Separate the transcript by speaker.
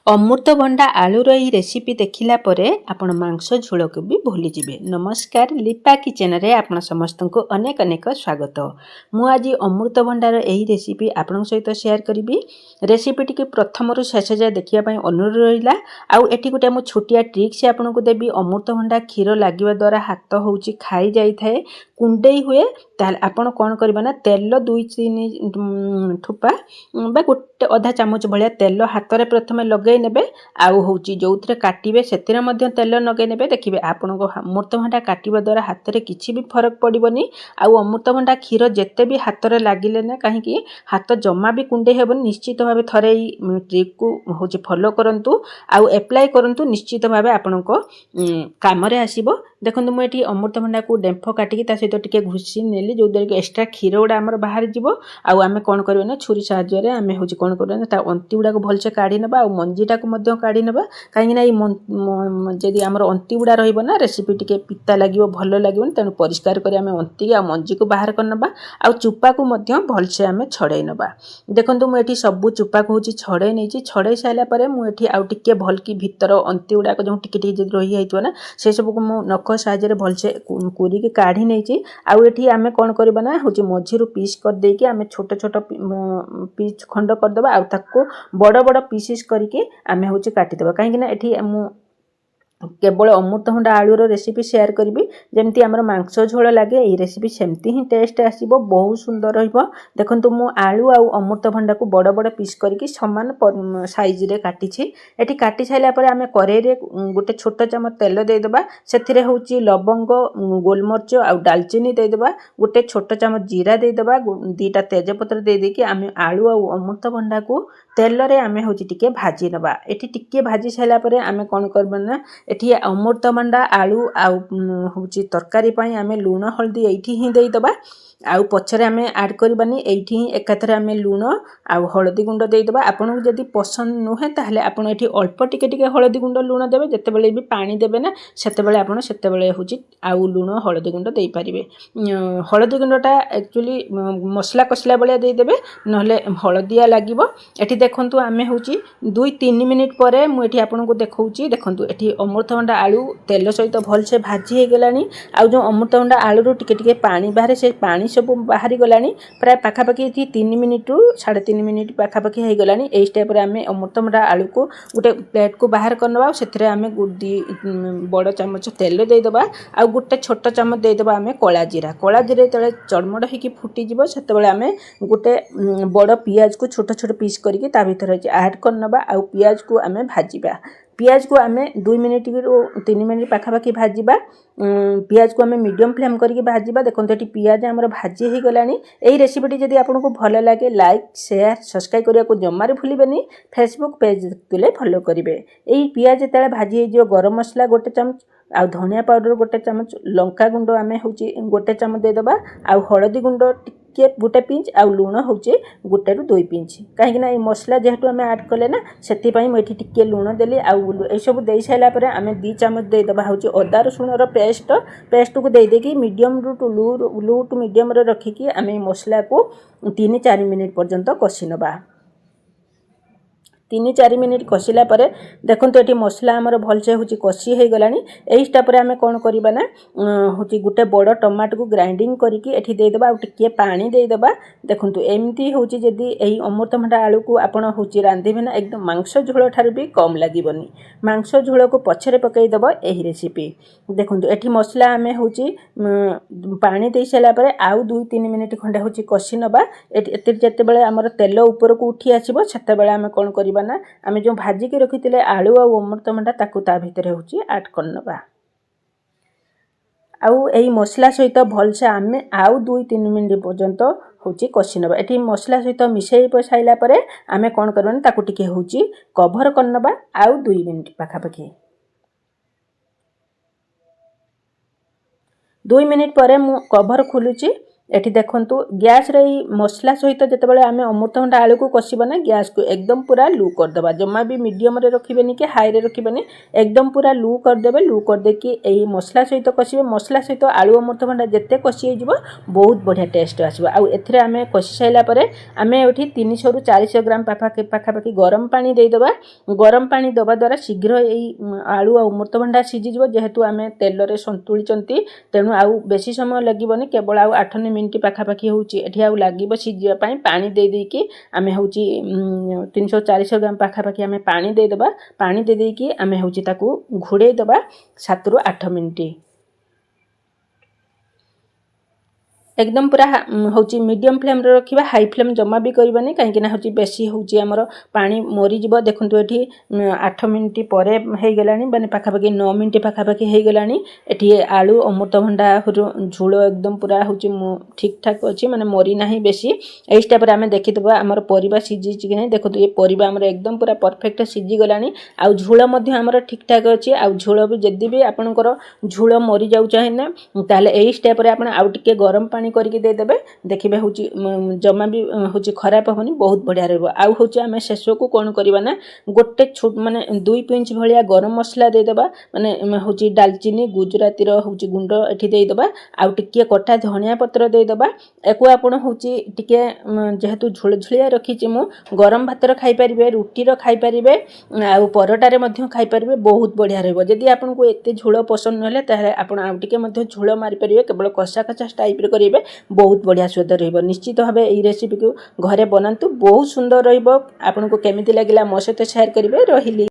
Speaker 1: अमृतभंडा आलूर यही रेसिपी देखिला परे आपण मांस झोल को भी भूली जिवे। नमस्कार, लिपा किचन रे आपण समस्त को अनेक अनेक स्वागत। मु आज अमृतभंडार यही रेसिपी आपण सहित शेयर करी। रेसिपी टी प्रथम रु शेष जाए देखिया पई अनुरोध रहिला। आउ एठी गोटे मु छोटिया ट्रिक से आपण को देबी। अमृतभंडा क्षीर लागिवा द्वारा हाथ होउची खाई जाई थाए, कुंडेई हुए, ताल आपण कोन करबा ना तेल 2-3 ठोपा बा गोटे अधा चामच भलिया तेल हाथ रे प्रथमे लगे नेबे। आउ होउची जोउथरे काटिबे सेतिरे मध्ये तेल लगे नेबे। देखिबे आपनको अमृतभंडा काटिबा द्वारा हाथ रे किछि भी फरक पड़िबनी। आउ अमृतभंडा क्षीर जेते भी हाथ रे लागिले ना काहेकि हाथ जमा भी कुंडे हेबन। निश्चित भाबे थरे ई ट्रिक को होउची फॉलो करंतु आउ अप्लाई करंतु, निश्चित भाबे आपनको काम रे आसीबो। देखंतु मु एठी अमृतभंडा को डेंफ काटिकी ता सहित टिके घुसी नेली, जो दरे एक्स्ट्रा क्षीर उडा हमर बाहर जिवो। आउ आमे कोन करबे ना छुरी साहाय्य रे आमे होउची कोन करबे ना ता अंती उडा को भलसे काढी नबा। आउ मंजीटा को मध्ये काढी नबा, काहेकि ना ई जदी हमर अंती उडा रहिबो ना रेसिपी टिके पित्ता लागिवो, भलो लागिवो। तेनु परिष्कार करी आमे अंती आ मंजी को बाहर कर नबा। आउ चुपा को मध्ये भलसे आमे छडै नबा। देखंतु मु एठी सब चुपा को होउची छडै नैची। छडै साइला परे मु एठी आउ टिके भलकी भितर अंती उडा को जो टिके टिके जदी रहि जाइतो ना से सब को मु नख साहाय्य रे भलसे कुरी के काढी नैची। आउ एठी आमे कोन करबा ना होउची मझिरु पीस कर देकी आमे छोट छोट पीस खंड कर देबा। आउ ताको बड़ बड़ पीसेस करके आमे होउची काटी देबा। काहेकि ना एठी मु केवल अमृतभंडा आलूर रेसिपी शेयर करी। जमती आमर मांस झोल लगे ये रेसिपी सेमती ही टेस्ट आसीबो, बहुत सुंदर रहिबो। देखंतु मु आलू आउ अमृतभंडा को बड़ बड़ पीस करके समान साइज रे काटिछि। एठी काटी साइला परे आमे करेई रे गोटे छोट चमच तेल दे देबा। सेथिरे होउची लवंग, गोलमरिच आउ दालचीनी दे देबा। गोटे छोट चमच जीरा दे देबा। दीटा तेजपत्र दे देकी आमे आलू आउ अमृतभंडा को तेल रे आमे होउची टिके भाजी नबा। एठी टिके भाजी साइला परे आमे कोन करबा ना एठी अमृतभंडा आलू आउ होउची तरकारी पई आमे लूण हल्दी एठी ही देई दबा। आउ पछरे आमे ऐड करबानी, एठी ही एकाथरे आमे लूण आउ हळदी गुंड देई दबा। आपन जदी पसंद नुहे ताहले आपन एठी अल्प टिके टिके हळदी गुंड लूण देबे। जते बेले भी पानी देबे ना सेते बेले आपन सेते बेले होउची आउ लूण हळदी गुंड देई परिबे। हळदी गुंडटा एक्चुअली मसला कसला बेले देई देबे, नहले हळदिया लागिवो। एठी देखंतु आमे होउची 2-3 मिनिट परे मु एठी आपन को देखौची। देखंतु एठी अमृतभंडा आलू तेल सहित भलसे भाजी हे गलानी। आउ जो अमृतभंडा आलू रो टिके टिके पानी बाहर, से पानी सब बाहरी गलानी। प्राय पाखापाखी एठी 3 मिनिट रु 3.5 मिनिट पाखापाखी हे गलानी। एई स्टेप रे आमे अमृतभंडा आलू को गोटे प्लेट को बाहर करनबा। सेथरे आमे बड़ चामच तेल दे दबा। आउ गोटे छोट चामच दे दबा आमे कला जीरा। कला जीरा तळे चड़मड़ हेकी फुटी जिवो सेते बेले आमे गोटे बड़ पियाज को छोट छोट पीस करके ता भीतर ऐड करनबा। आउ पियाज को आमे भाजीबा। पियाज को आमे 2 मिनिट रु 3 मिनिट पाखापाखी भाजीबा। पियाज को आमे मीडियम फ्लेम करके भाजीबा। देखंतु एठी पियाज हमर भाजी हे गलानी। एई रेसिपी जदी आपनको भलो लागे लाइक शेयर सब्सक्राइब करिया को जम्मारे भूलिबेनी। फेसबुक पेज तुले फॉलो करिवे। एई पियाज तळे भाजी हे जो गरम मसला गोटे चमच, आउ धनिया पाउडर गोटे चमच, लंका गुंड आमे होउची गोटे चमच दे दबा। आउ हळदी गुंड टिके गोटे पिंच, आउ लूण होउची गोटे रु 2 पिंच। काहेकि ना ए मसला जेहेतु आमे ऐड कले ना सेति पई मैं एठी टिके लूण देली। आउ ए सब देई साइला परे आमे 2 चमच दे दबा होउची अदा रसुण रो पेस्ट को दे देकी मीडियम रु टू लो टू मीडियम रे रखिकी आमे मसला को 3-4 मिनिट पर्यंत कसी नबा। 3-4 मिनिट कसिला परे देखंतु एठी मसला हमर भलसे होची कसी हे गलानी। एई स्टेप रे आमे कोन करिबा ना होची गुटे बड़ टमाटो को ग्राइंडिंग करिकी एठी दे देबा। आ टिके पानी दे देबा। देखंतु एमती होची जदी एई अमृतभंडा आलू को आपण होची रांधिबे ना एकदम मांस झोल ठार भी कम लागिबनी। मांस झोल को पछरे पकई दबो एही रेसिपी। देखंतु एठी मसला आमे होची पानी दे साला परे आउ 2-3 मिनिट खंडे होची कसी नबा। एति जते बेले हमर तेल ऊपर को उठी आसीबो सेते बेले आमे कोन करिबा ना आमे जो भाजी के रखिथिले आलू आ अमृतभंडा ताकू ता भितरे होची ऐड करनबा। आउ एई मसला सहित भलसे आमे आउ 2-3 मिनिट पर्यंत होची कसी नबा। एठी मसला सहित मिसेई पसाइला परे आमे कोन करबा ना ताकू टिके होची कवर करनबा आउ 2 मिनिट पाखापाखी। 2 मिनिट परे मु कवर खोलुची। एठी देखंतु गैस रे मसला सहित जेतेबेले आमे अमृतभंडा आलू को कसिबा ना गैस को एकदम पूरा लू कर देबा जम्मा भी मीडियम रे रखिबेनी कि हाई रे रखिबेनी एकदम पूरा लू कर देबे लू कर दे कि एई मसला सहित कसिबे मसला सहित आलू अमृतभंडा जत्ते कसी जिवो बहुत बढ़िया टेस्ट आसीबो आ एथिरे आमे कसी साइला परे आमे एठी 300 रु 400 ग्राम पाखापाखी गरम पानी दे देबा गरम पानी दबा द्वारा शीघ्र एई आलू आ अमृतभंडा सिझी जिवो जेहेतु आमे तेल रे संतुली चंती तेनु आउ बेसी समय लागिबोनी केवल आउ 8 मिनिट पाखापाखी होउची एठी आउ लागिबो सिझिबा पई पानी दे दे कि आमे होउची 300 400 ग्राम पाखापाखी आमे पानी दे देबा पानी दे दे कि आमे होउची ताकू घोड़े देबा 7 रु 8 मिनिट एकदम पूरा होची मीडियम फ्लेम रे रखिबा हाई फ्लेम जमा भी करबानी काहे ना होची बेसी होची हमर पानी मोरी जिवो देखंतु एठी 8 मिनिट परे हे गेलानी माने पाखापाखी 9 मिनिट पाखापाखी हे गेलानी एठी आलू अमृतभंडा झोल एकदम पूरा होची ठीक ठाक अछि माने मोरी नाही बेसी एई स्टेप रे हमें देखितबा हमर परिबा सिझी छि कि नै देखंतु ए परिबा हमर एकदम पूरा परफेक्ट सिझी गलानी आ झोल मध्ये हमर ठीक ठाक अछि आ झोल भी जदी भी आपनकर झोल मोरी जाउ चाहे ना ताले एई स्टेप रे आपण आउ टिके गरम पानी करके दे देबे देखिबे होची जमा भी होची खराब होनी बहुत बढ़िया रहबो आउ होची हमें शेषो को कोन करबा ना गोटे छोट माने 2 पिंच भलिया गरम मसला दे देबा माने होची दालचीनी गुजराती रो होची गुंड एठी दे देबा आउ टिके कटा धनिया पत्र दे देबा एको आपण होची टिके जेहेतु झुलझुलिया रखी छि मु गरम भात रो खाइ परिबे रुटी रो खाइ परिबे आउ परोटा रे मध्य खाइ परिबे बहुत बढ़िया रहबो जदी आपण को एते झुल पसंद नले ताहे आपण आउ टिके मध्य झुल मारि परिबे केवल कसा कसा टाइप रे करिबे बहुत बढ़िया स्वाद रहइबो निश्चित भाबे एई रेसिपी को घरे बनांतु बहुत सुंदर रहइबो आपनको केमिति लागिला मो सहित शेयर करिवे रहिली।